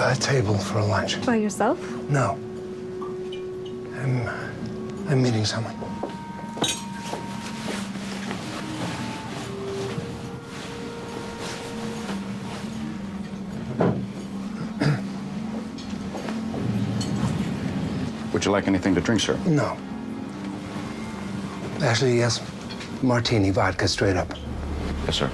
a table for lunch. By yourself? No. I'm meeting someone. Would you like anything to drink, sir? No. Actually, yes. Martini, vodka, straight up. Yes, sir.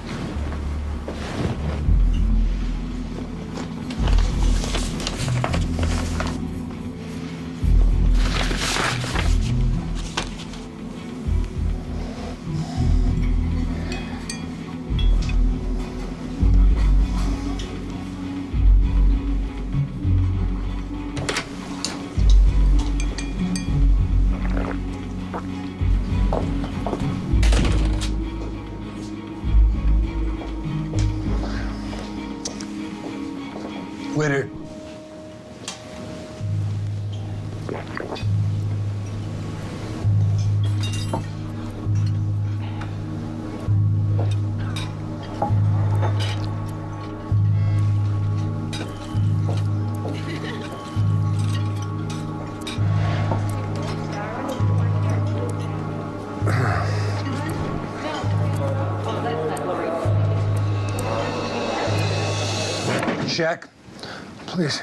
Waiter. Check, please.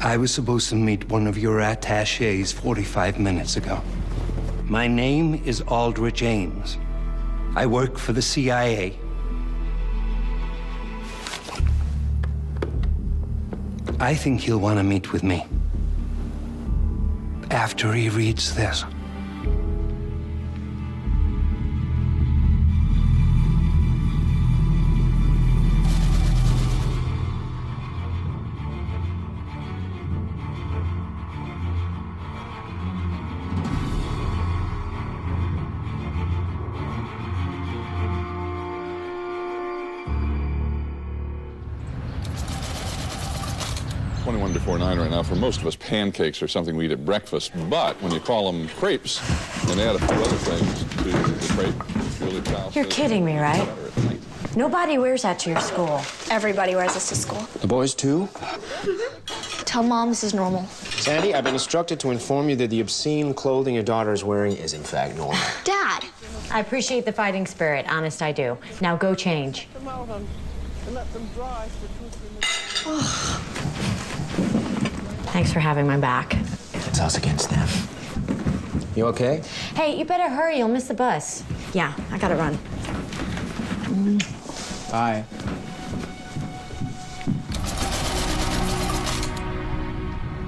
I was supposed to meet one of your attachés 45 minutes ago. My name is Aldrich Ames. I work for the CIA. I think he'll want to meet with me after he reads this. Before 9 right now. For most of us, pancakes are something we eat at breakfast, but when you call them crepes and add a few other things to the crepe, Julie Chow. You're kidding me, right? Nobody wears that to your school. Everybody wears this to school. The boys too? Tell Mom this is normal. Sandy, I've been instructed to inform you that the obscene clothing your daughter is wearing is in fact normal. Dad! I appreciate the fighting spirit, honest I do. Now go change. Come out and let them dry for 2 or 3 minutes. Thanks for having my back. It's us against them. You okay? Hey, you better hurry, you'll miss the bus. Yeah, I gotta run. Bye.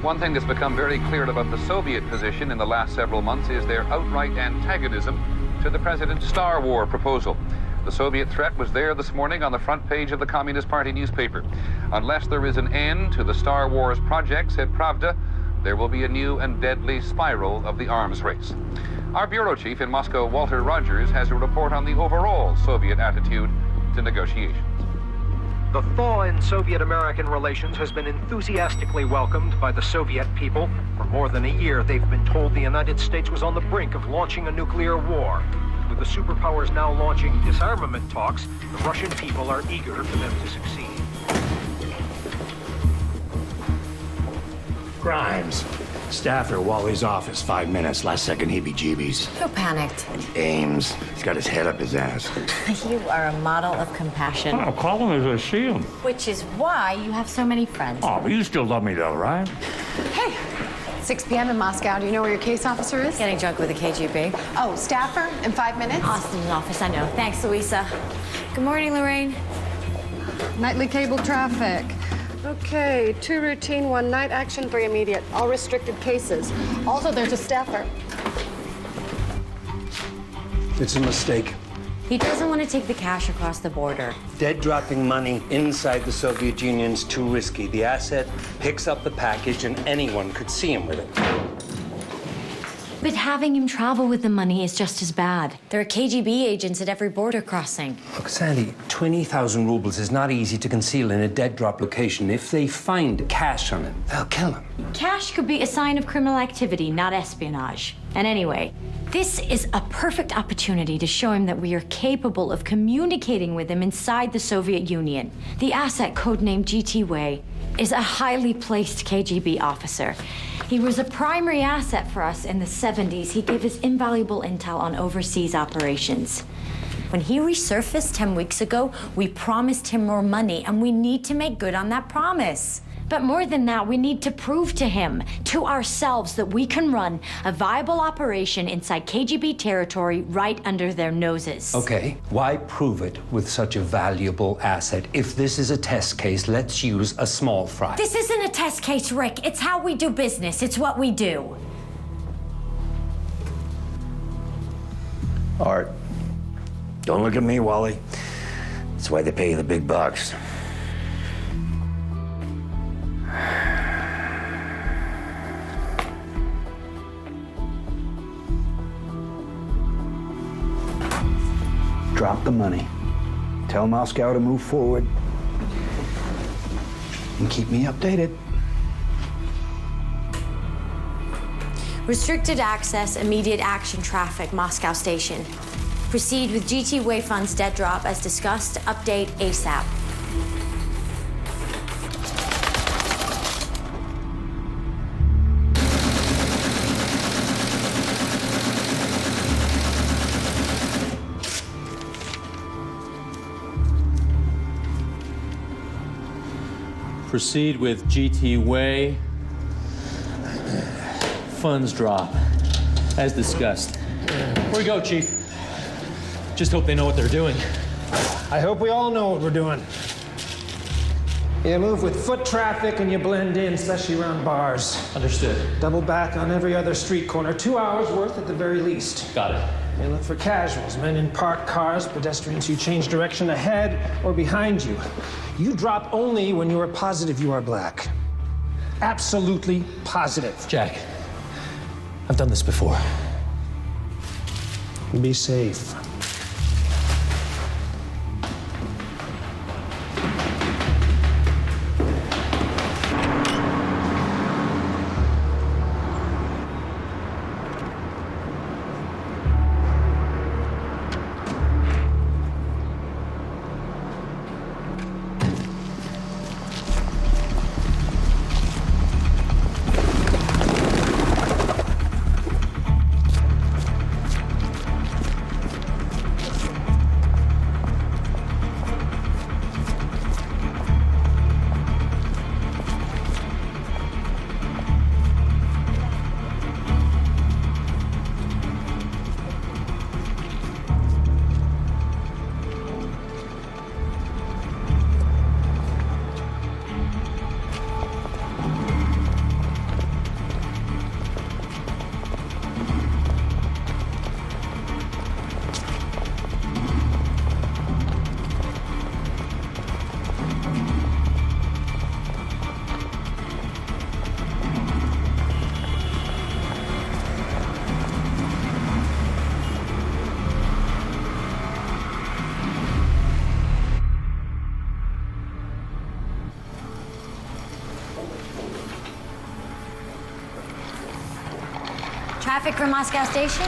One thing that's become very clear about the Soviet position in the last several months is their outright antagonism to the president's Star War proposal. The Soviet threat was there this morning on the front page of the Communist Party newspaper. Unless there is an end to the Star Wars project, said Pravda, there will be a new and deadly spiral of the arms race. Our bureau chief in Moscow, Walter Rogers, has a report on the overall Soviet attitude to negotiations. The thaw in Soviet-American relations has been enthusiastically welcomed by the Soviet people. For more than a year, they've been told the United States was on the brink of launching a nuclear war. With the superpowers now launching disarmament talks, the Russian people are eager for them to succeed. Grimes. Staffer, Wally's office, 5 minutes. Last second heebie-jeebies. Who panicked? Ames. He's got his head up his ass. You are a model of compassion. I'll call him as I see him. Which is why you have so many friends. Oh, but you still love me though, right? Hey, 6 p.m. in Moscow. Do you know where your case officer is? Getting drunk with the KGB. Oh, Staffer, in 5 minutes? Austin's office, I know. Thanks, Louisa. Good morning, Lorraine. Nightly cable traffic. Okay, 2 routine, 1 night action, 3 immediate. All restricted cases. Also, there's a staffer. It's a mistake. He doesn't want to take the cash across the border. Dead dropping money inside the Soviet Union's too risky. The asset picks up the package and anyone could see him with it. But having him travel with the money is just as bad. There are KGB agents at every border crossing. Look, Sandy, 20,000 rubles is not easy to conceal in a dead drop location. If they find cash on him, they'll kill him. Cash could be a sign of criminal activity, not espionage. And anyway, this is a perfect opportunity to show him that we are capable of communicating with him inside the Soviet Union. The asset, codenamed GT Wei, is a highly placed KGB officer. He was a primary asset for us in the 70s. He gave us invaluable intel on overseas operations. When he resurfaced 10 weeks ago, we promised him more money, and we need to make good on that promise. But more than that, we need to prove to him, to ourselves, that we can run a viable operation inside KGB territory right under their noses. Okay, why prove it with such a valuable asset? If this is a test case, let's use a small fry. This isn't a test case, Rick. It's how we do business. It's what we do. Art, don't look at me, Wally. That's why they pay you the big bucks. Drop the money. Tell Moscow to move forward. And keep me updated. Restricted access, immediate action traffic, Moscow Station. Proceed with GT Wei funds dead drop as discussed. Update ASAP. Proceed with GT Wei. Funds drop, as discussed. Where we go, Chief? Just hope they know what they're doing. I hope we all know what we're doing. You move with foot traffic and you blend in, especially around bars. Understood. Double back on every other street corner, 2 hours worth at the very least. Got it. You look for casuals, men in parked cars, pedestrians who change direction ahead or behind you. You drop only when you are positive you are black. Absolutely positive. Jack, I've done this before. Be safe. Traffic from Moscow Station?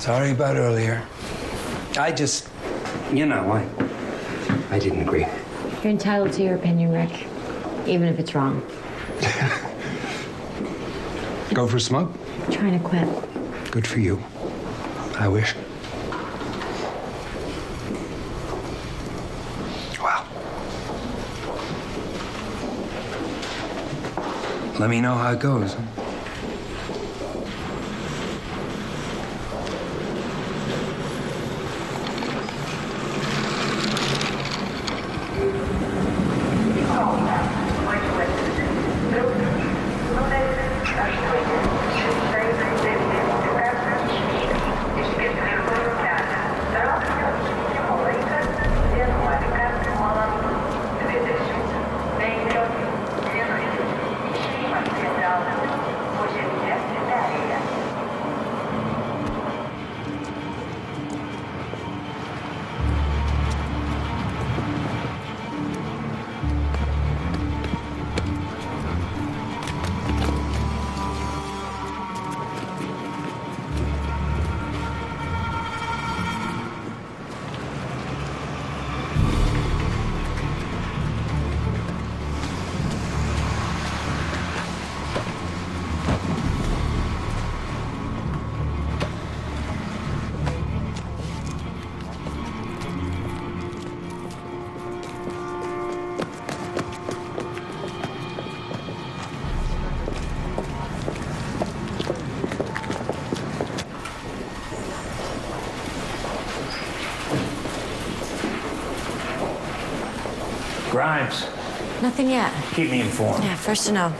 Sorry about earlier. I just, you know, I didn't agree. You're entitled to your opinion, Rick, even if it's wrong. Go for a smoke? I'm trying to quit. Good for you. I wish. Well. Let me know how it goes. Grimes, Nothing yet. keep me informed. Yeah, first to know.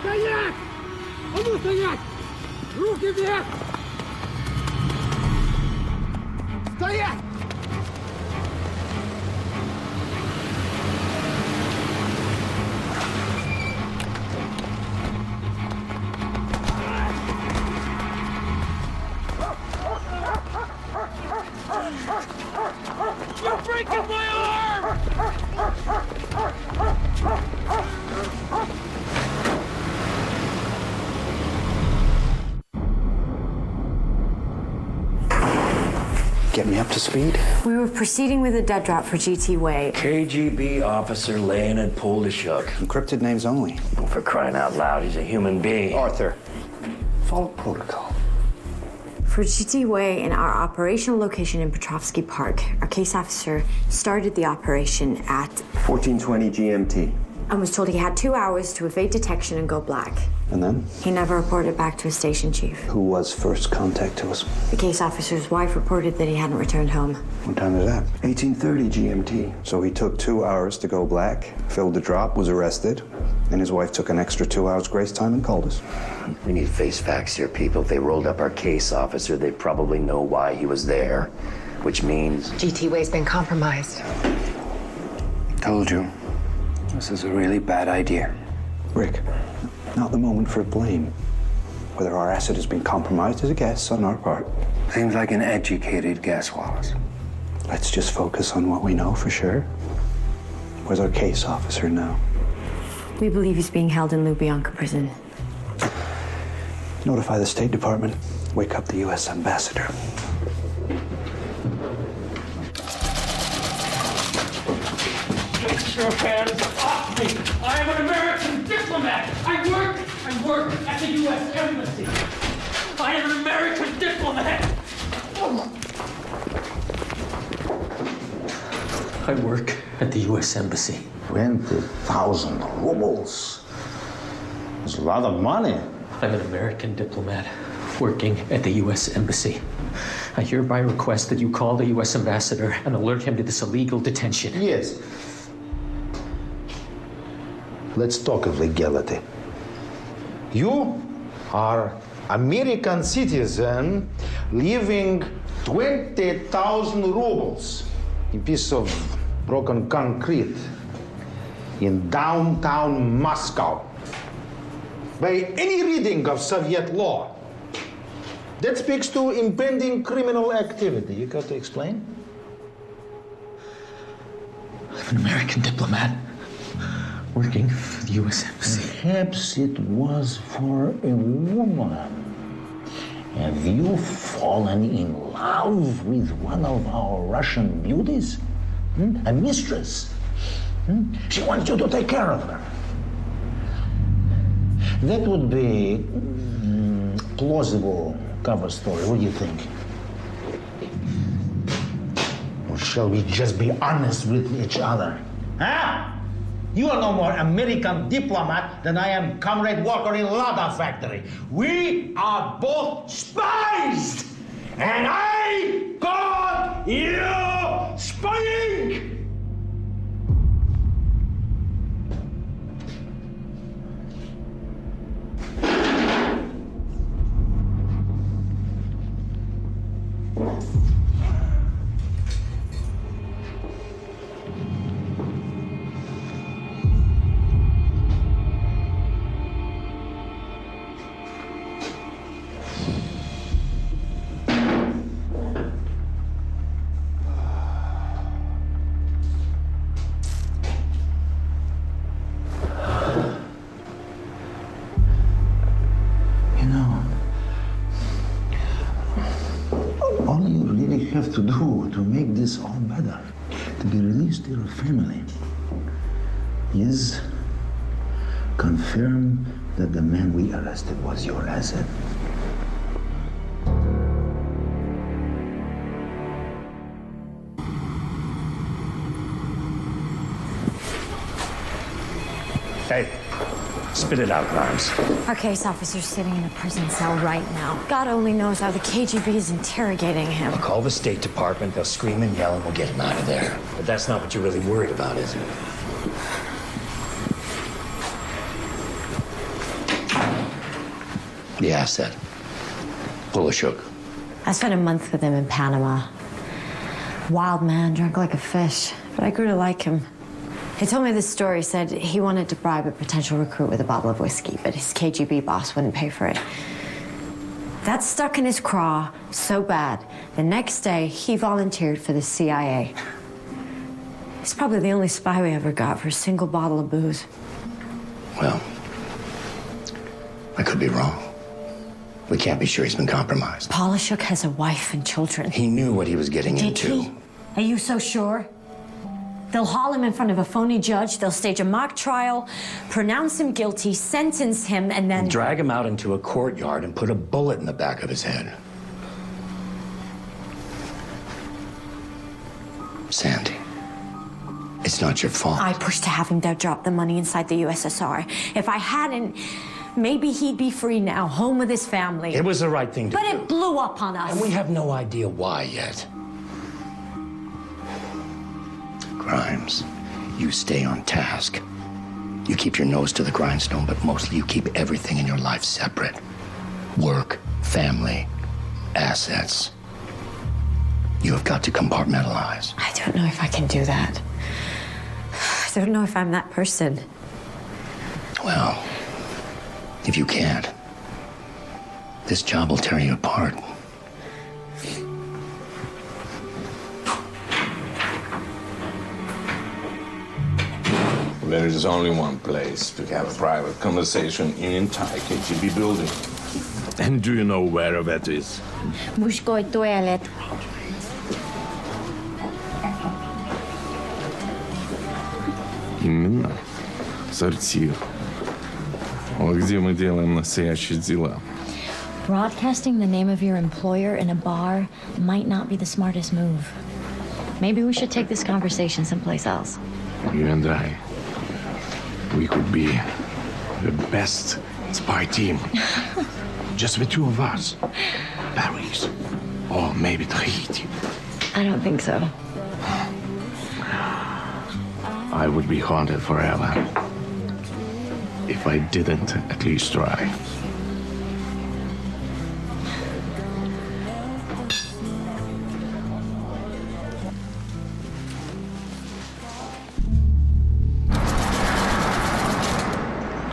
Стоять! А ну стоять! Руки вверх! Стоять! You're breaking my arm! Get me up to speed. We were proceeding with a dead drop for GT Way. KGB officer laying it pulled to shook. Encrypted names only. Well, for crying out loud, he's a human being. Arthur, follow protocol. For GT Way and our operational location in Petrovsky Park, our case officer started the operation at 1420 GMT. and was told he had 2 hours to evade detection and go black. And then? He never reported back to his station chief. Who was first contact to us? The case officer's wife reported that he hadn't returned home. What time is that? 1830 GMT. So he took 2 hours to go black, filled the drop, was arrested, and his wife took an extra 2 hours grace time and called us. We need face facts here, people. If they rolled up our case officer, they probably know why he was there, which means... GT Way's been compromised. Told you. This is a really bad idea. Rick, not the moment for blame. Whether our asset has been compromised is a guess on our part. Seems like an educated guess, Wallace. Let's just focus on what we know for sure. Where's our case officer now? We believe he's being held in Lubyanka prison. Notify the State Department. Wake up the U.S. ambassador. Get your hands off me! I am an American diplomat! I work at the U.S. Embassy! I am an American diplomat! I work at the U.S. Embassy. 20,000 rubles. That's a lot of money. I'm an American diplomat working at the U.S. Embassy. I hereby request that you call the U.S. ambassador and alert him to this illegal detention. Yes. Let's talk of legality. You are American citizen living 20,000 rubles in piece of broken concrete in downtown Moscow. By any reading of Soviet law, that speaks to impending criminal activity. You got to explain? I'm an American diplomat working for the U.S. Embassy. Perhaps it was for a woman. Have you fallen in love with one of our Russian beauties? A mistress? She wants you to take care of her. That would be plausible cover story. What do you think? Or shall we just be honest with each other? Huh? You are no more American diplomat than I am Comrade Walker in Lada Factory. We are both spies! And I caught you spying! Have to do to make this all better, to be released to your family, is confirm that the man we arrested was your asset. Hey, spit it out, Grimes. Our case officer's sitting in a prison cell right now. God only knows how the KGB is interrogating him. I'll call the State Department. They'll scream and yell, and we'll get him out of there. But that's not what you're really worried about, is it? The asset. Polishuk. I spent a month with him in Panama. Wild man, drunk like a fish. But I grew to like him. He told me this story, said he wanted to bribe a potential recruit with a bottle of whiskey, but his KGB boss wouldn't pay for it. That stuck in his craw so bad, the next day he volunteered for the CIA. He's probably the only spy we ever got for a single bottle of booze. Well, I could be wrong. We can't be sure he's been compromised. Polishuk has a wife and children. He knew what he was getting into. Did he? Are you so sure? They'll haul him in front of a phony judge, they'll stage a mock trial, pronounce him guilty, sentence him, and then... drag him out into a courtyard and put a bullet in the back of his head. Sandy, it's not your fault. I pushed to have him there drop the money inside the USSR. If I hadn't, maybe he'd be free now, home with his family. It was the right thing to do. But it blew up on us. And we have no idea why yet. Grimes, you stay on task. You keep your nose to the grindstone, but mostly you keep everything in your life separate. Work, family, assets. You have got to compartmentalize. I don't know if I can do that. I don't know if I'm that person. Well, if you can't, this job will tear you apart. There is only one place to have a private conversation in entire KGB building. And do you know where that is? Мужской туалет. Именно. Сортир. Вот где мы делаем настоящие дела. Broadcasting the name of your employer in a bar might not be the smartest move. Maybe we should take this conversation someplace else. You and I, we could be the best spy team. Just the two of us. Paris. Or maybe Tahiti. I don't think so. I would be haunted forever if I didn't at least try.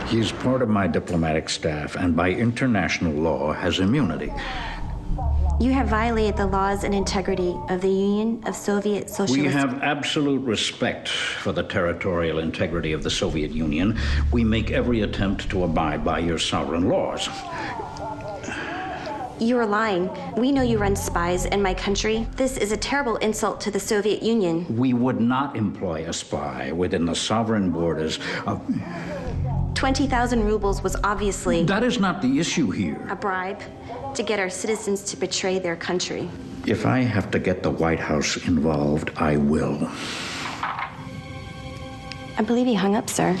He is part of my diplomatic staff and by international law has immunity. You have violated the laws and integrity of the Union of Soviet Socialist... We have absolute respect for the territorial integrity of the Soviet Union. We make every attempt to abide by your sovereign laws. You are lying. We know you run spies in my country. This is a terrible insult to the Soviet Union. We would not employ a spy within the sovereign borders of... 20,000 rubles was obviously... That is not the issue here. ...a bribe to get our citizens to betray their country. If I have to get the White House involved, I will. I believe he hung up, sir.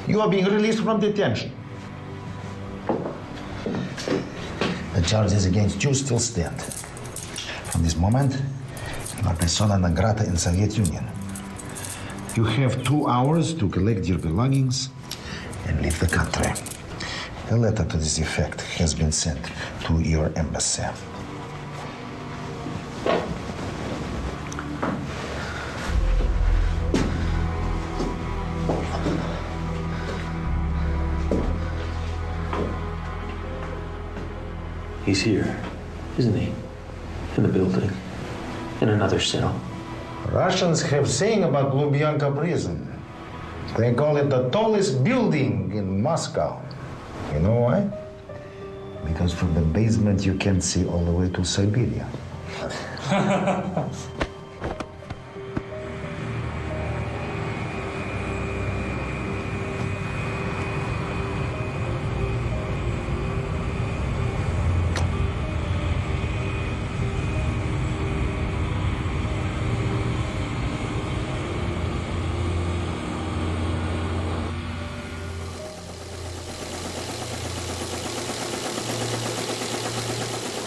You are being released from detention. The charges against you still stand. From this moment, you are persona non grata in Soviet Union. You have 2 hours to collect your belongings and leave the country. A letter to this effect has been sent to your embassy. He's here, isn't he? In the building, in another cell. Russians have saying about Lubyanka prison. They call it the tallest building in Moscow. You know why? Because from the basement you can see all the way to Siberia.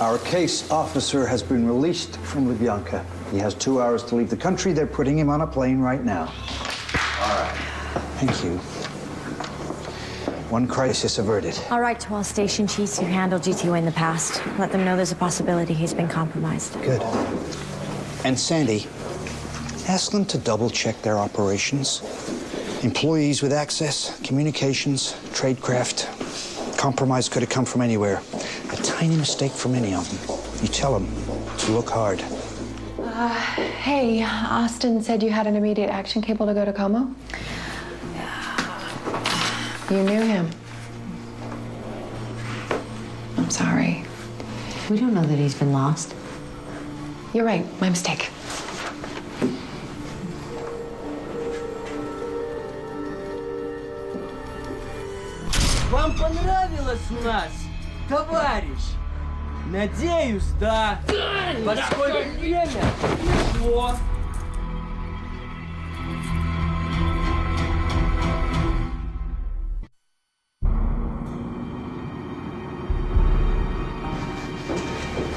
Our case officer has been released from Lubyanka. He has 2 hours to leave the country. They're putting him on a plane right now. All right. Thank you. One crisis averted. All right, to all station chiefs who handled GTO in the past. Let them know there's a possibility he's been compromised. Good. And Sandy, ask them to double-check their operations. Employees with access, communications, tradecraft. Compromise could have come from anywhere. A tiny mistake from any of them. You tell them to look hard. Hey, Austin said you had an immediate action cable to go to Como? You knew him. I'm sorry. We don't know that he's been lost. You're right, my mistake. Вам понравилось у нас, товарищ? Надеюсь, да. Поскольку время пришло.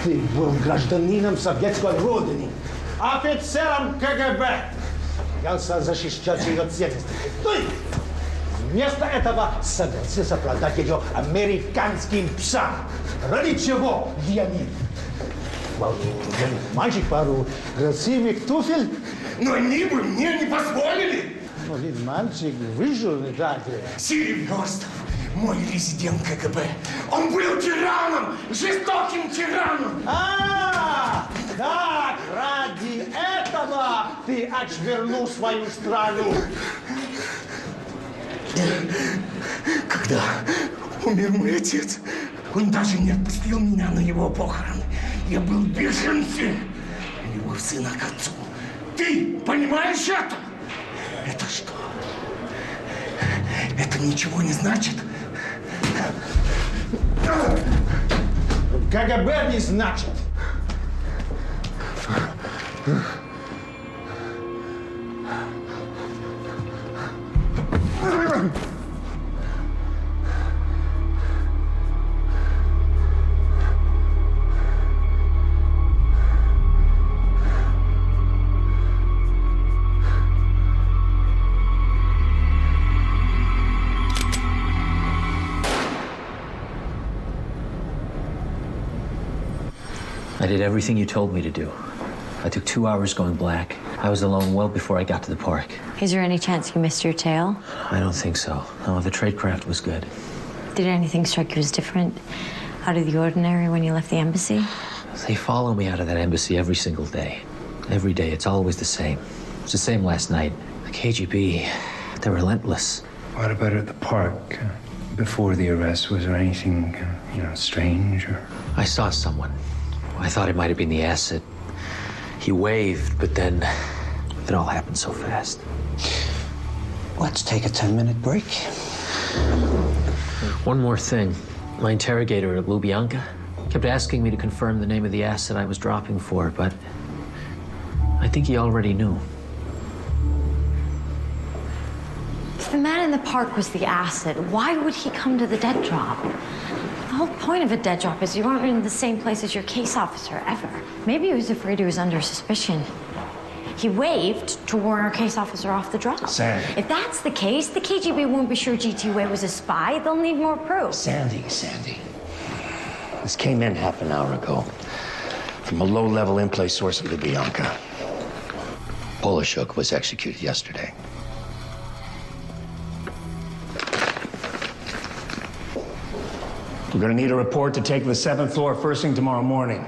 Ты был гражданином советской родины, офицером КГБ. Взялся защищать ее ценности. Ты вместо этого согласился продать ее американским псам. Ради чего, Леонид? Мальчик, пару красивых туфель. Но они бы мне не позволили. Но ведь мальчик выжил в итоге. Серьезно, мой резидент КГБ. Он был тираном, жестоким тираном. Так, ради этого ты отвернул свою страну. Когда умер мой отец, он даже не отпустил меня на его похороны. Я был в бешенстве. Любовь сына к отцу. Ты понимаешь это? Это что? Это ничего не значит? КГБ не значит. I did everything you told me to do. I took 2 hours going black. I was alone well before I got to the park. Is there any chance you missed your tail? I don't think so. No, the tradecraft was good. Did anything strike you as different, out of the ordinary when you left the embassy? They follow me out of that embassy every single day. Every day, it's always the same. It's the same last night. The KGB, they're relentless. What about at the park? Before the arrest, was there anything, strange or... I saw someone. I thought it might have been the acid. He waved, but then it all happened so fast. Let's take a 10-minute break. One more thing. My interrogator at Lubyanka kept asking me to confirm the name of the acid I was dropping for, but I think he already knew. If the man in the park was the acid, why would he come to the dead drop? The whole point of a dead drop is you aren't in the same place as your case officer, ever. Maybe he was afraid he was under suspicion. He waved to warn our case officer off the drop. Sandy. If that's the case, the KGB won't be sure G.T. Wei was a spy. They'll need more proof. Sandy. This came in half an hour ago from a low-level in-place source at Lubyanka. Polishuk was executed yesterday. We're gonna need a report to take to the 7th floor first thing tomorrow morning.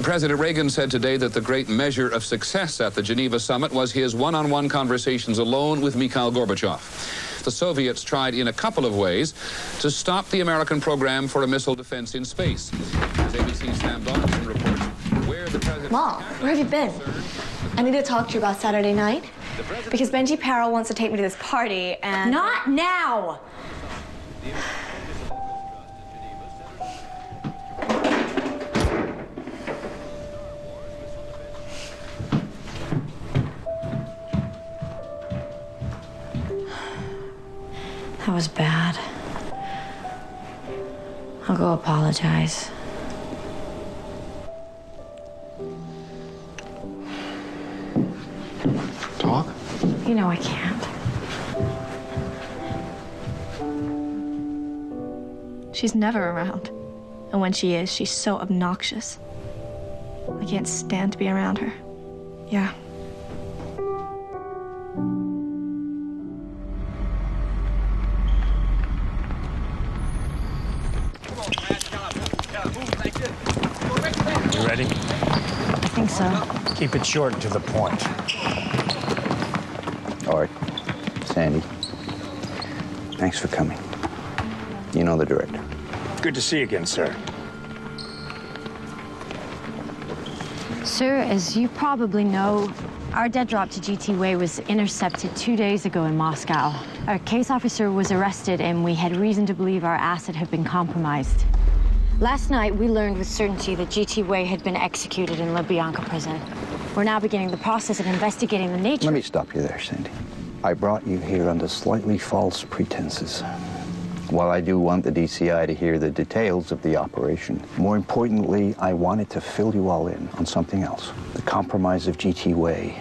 President Reagan said today that the great measure of success at the Geneva summit was his one-on-one conversations alone with Mikhail Gorbachev. The Soviets tried in a couple of ways to stop the American program for a missile defense in space. As ABC's Sam Donaldson reports, where the president... Mom, where have you been? I need to talk to you about Saturday night. Because Benji Parrell wants to take me to this party and... Not now! That was bad. I'll go apologize. Talk? You know I can't. She's never around. And when she is, she's so obnoxious. I can't stand to be around her. Yeah. You ready? I think so. Keep it short and to the point. Art, Sandy, thanks for coming. You know the director. Good to see you again, sir. Sir, as you probably know, our dead drop to G.T. Wei was intercepted 2 days ago in Moscow. Our case officer was arrested, and we had reason to believe our asset had been compromised. Last night, we learned with certainty that G.T. Wei had been executed in Lubyanka prison. We're now beginning the process of investigating the nature... Let me stop you there, Sandy. I brought you here under slightly false pretenses. While I do want the DCI to hear the details of the operation, more importantly, I wanted to fill you all in on something else. The compromise of G.T. Wei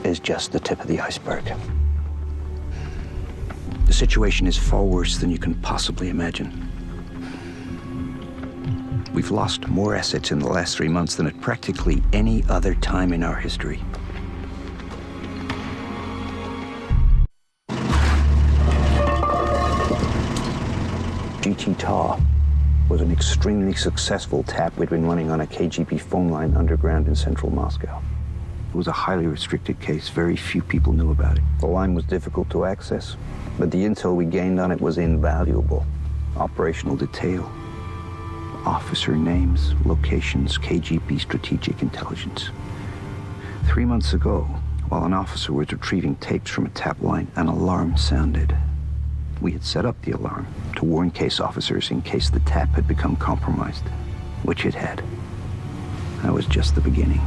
is just the tip of the iceberg. The situation is far worse than you can possibly imagine. We've lost more assets in the last 3 months than at practically any other time in our history. GT Tar was an extremely successful tap we'd been running on a KGB phone line underground in central Moscow. It was a highly restricted case. Very few people knew about it. The line was difficult to access, but the intel we gained on it was invaluable. Operational detail, officer names, locations, KGB strategic intelligence. 3 months ago, while an officer was retrieving tapes from a tap line, an alarm sounded. We had set up the alarm to warn case officers in case the tap had become compromised, which it had. That was just the beginning.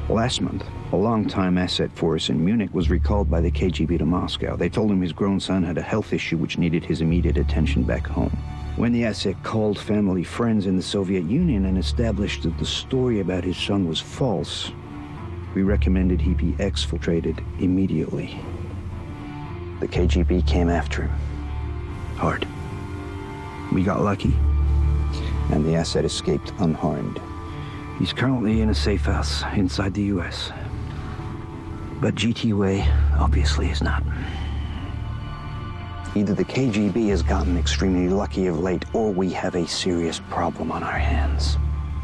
Last month, a longtime asset for us in Munich was recalled by the KGB to Moscow. They told him his grown son had a health issue which needed his immediate attention back home. When the asset called family friends in the Soviet Union and established that the story about his son was false, we recommended he be exfiltrated immediately. The KGB came after him. Hard. We got lucky, and the asset escaped unharmed. He's currently in a safe house inside the U.S. But GT Way obviously is not. Either the KGB has gotten extremely lucky of late, or we have a serious problem on our hands.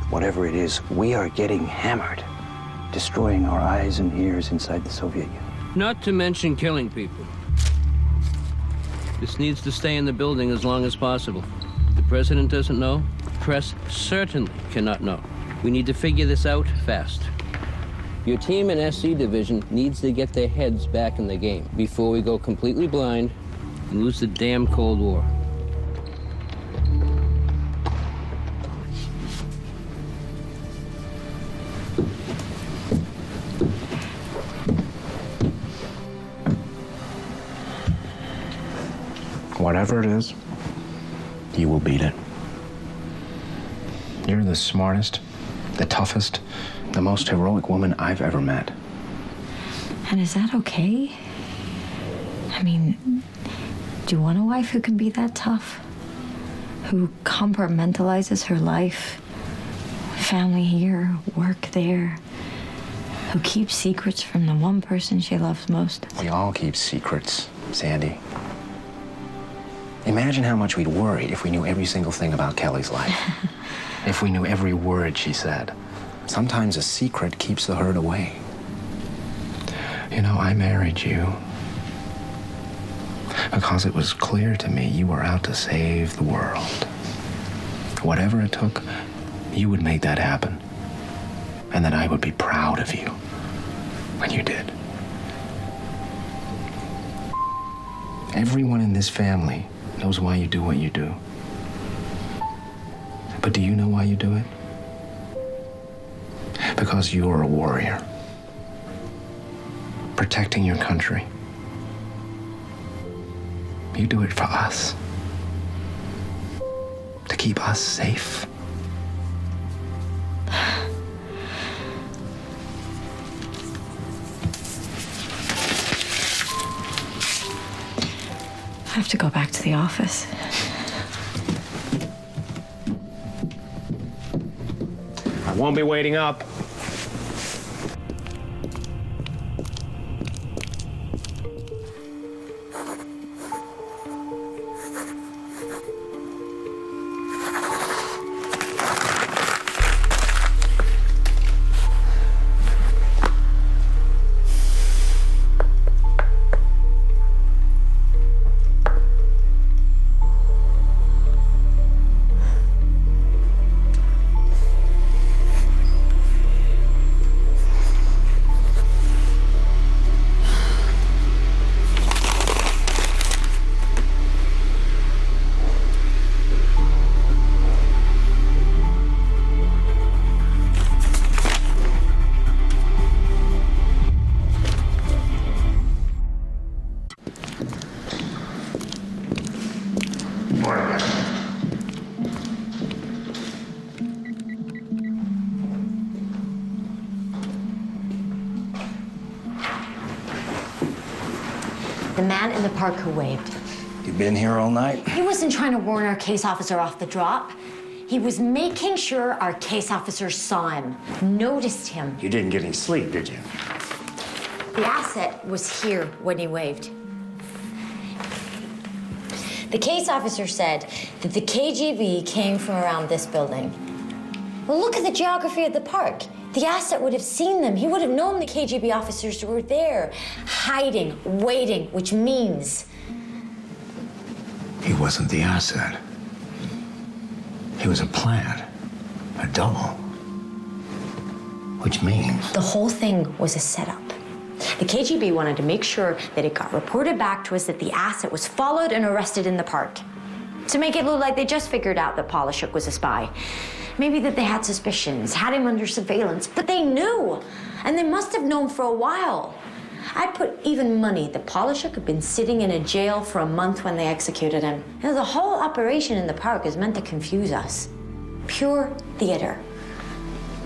Whatever it is, we are getting hammered, destroying our eyes and ears inside the Soviet Union. Not to mention killing people. This needs to stay in the building as long as possible. The president doesn't know. The press certainly cannot know. We need to figure this out fast. Your team and SC division needs to get their heads back in the game before we go completely blind and lose the damn Cold War. Whatever it is, you will beat it. You're the smartest, the toughest, the most heroic woman I've ever met. And is that okay? I mean, do you want a wife who can be that tough? Who compartmentalizes her life? Family here, work there. Who keeps secrets from the one person she loves most? We all keep secrets, Sandy. Imagine how much we'd worry if we knew every single thing about Kelly's life. If we knew every word she said. Sometimes a secret keeps the hurt away. You know, I married you because it was clear to me you were out to save the world. Whatever it took, you would make that happen. And that I would be proud of you when you did. Everyone in this family knows why you do what you do. But do you know why you do it? Because you're a warrior. Protecting your country. You do it for us. To keep us safe. I have to go back to the office. I won't be waiting up. The man in the park who waved. You been here all night? He wasn't trying to warn our case officer off the drop. He was making sure our case officer saw him, noticed him. You didn't get any sleep, did you? The asset was here when he waved. The case officer said that the KGB came from around this building. Well, look at the geography of the park. The asset would have seen them. He would have known the KGB officers were there, hiding, waiting, which means... He wasn't the asset. He was a plant, a double. Which means... The whole thing was a setup. The KGB wanted to make sure that it got reported back to us that the asset was followed and arrested in the park. To make it look like they just figured out that Polishuk was a spy. Maybe that they had suspicions, had him under surveillance, but they knew. And they must have known for a while. I'd put even money that Polishuk had been sitting in a jail for a month when they executed him. You know, the whole operation in the park is meant to confuse us. Pure theater.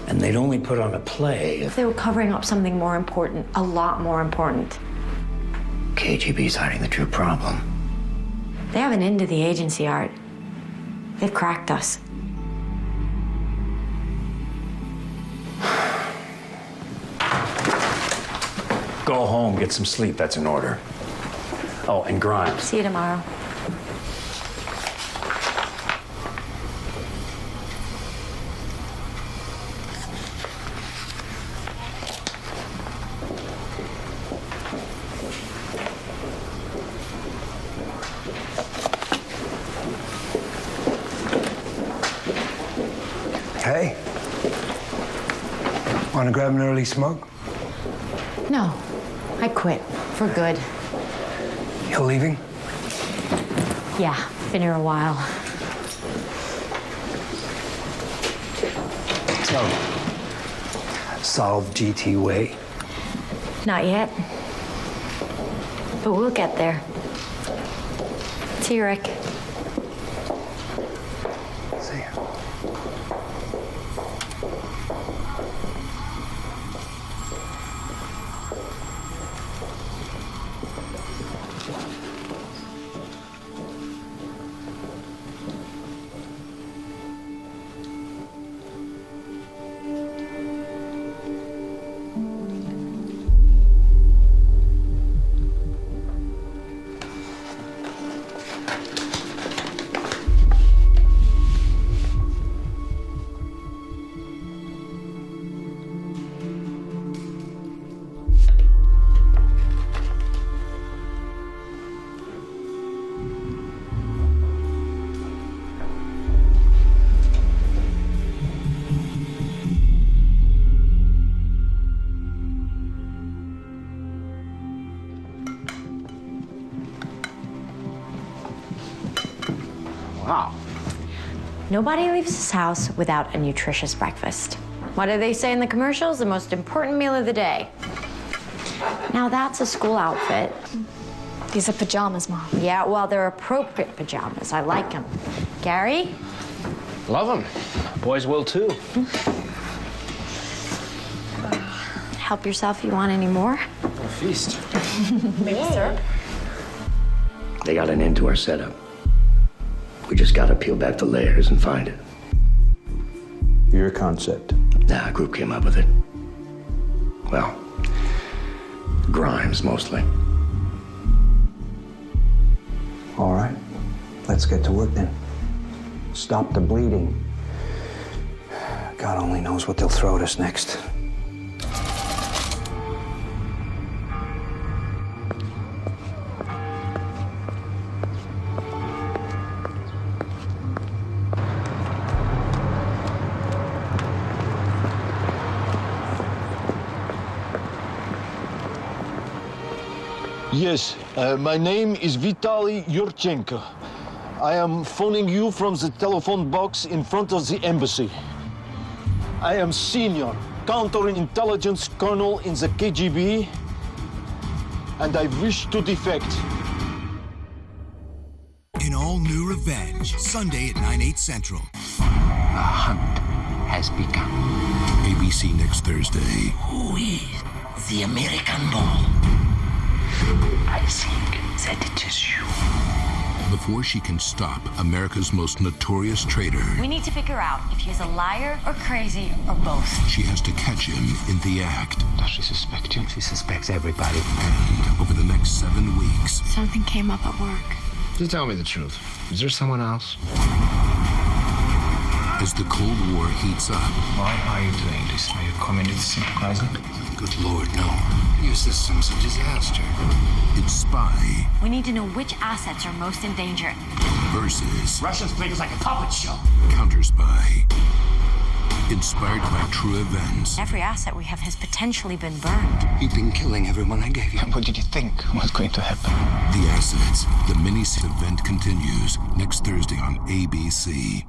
And they'd only put on a play If they were covering up something more important, a lot more important. KGB's hiding the true problem. They have an end to the agency, Art. They've cracked us. Go home, get some sleep. That's an order. Oh, and Grimes. See you tomorrow. Hey. Want to grab an early smoke? No, I quit. For good. You leaving? Yeah, been here a while. So, solve GT way? Not yet. But we'll get there. See you, Rick. See ya. Wow. Nobody leaves this house without a nutritious breakfast. What do they say in the commercials? The most important meal of the day. Now that's a school outfit. These are pajamas, Mom. Yeah, well, they're appropriate pajamas. I like them. Gary? Love them. Boys will too. Help yourself. You want any more? A feast. Maybe syrup? They got an end to our setup. We just gotta peel back the layers and find it. Your concept. Nah, a group came up with it. Well, Grimes mostly. All right, let's get to work then. Stop the bleeding. God only knows what they'll throw at us next. Yes, my name is Vitaly Yurchenko. I am phoning you from the telephone box in front of the embassy. I am senior counterintelligence colonel in the KGB, and I wish to defect. In all new Revenge, Sunday at 9/8 Central. The hunt has begun. ABC next Thursday. Who is the American doll? I think that it is you. Before she can stop America's most notorious traitor, We need to figure out if he's a liar or crazy or both. she has to catch him in the act. Does she suspect you? She suspects everybody. And over the next 7 weeks, Something came up at work. Just tell me the truth. Is there someone else? As the Cold War heats up. Why are you doing this? Are you communist sympathizing? Good Lord, no. Your system's a disaster. It's Spy We need to know which assets are most in danger. versus Russians play this like a puppet show. Counter Spy. Inspired by true events. Every asset we have has potentially been burned. You've been killing everyone I gave you. What did you think was going to happen? The Assets. The mini event continues next Thursday on ABC.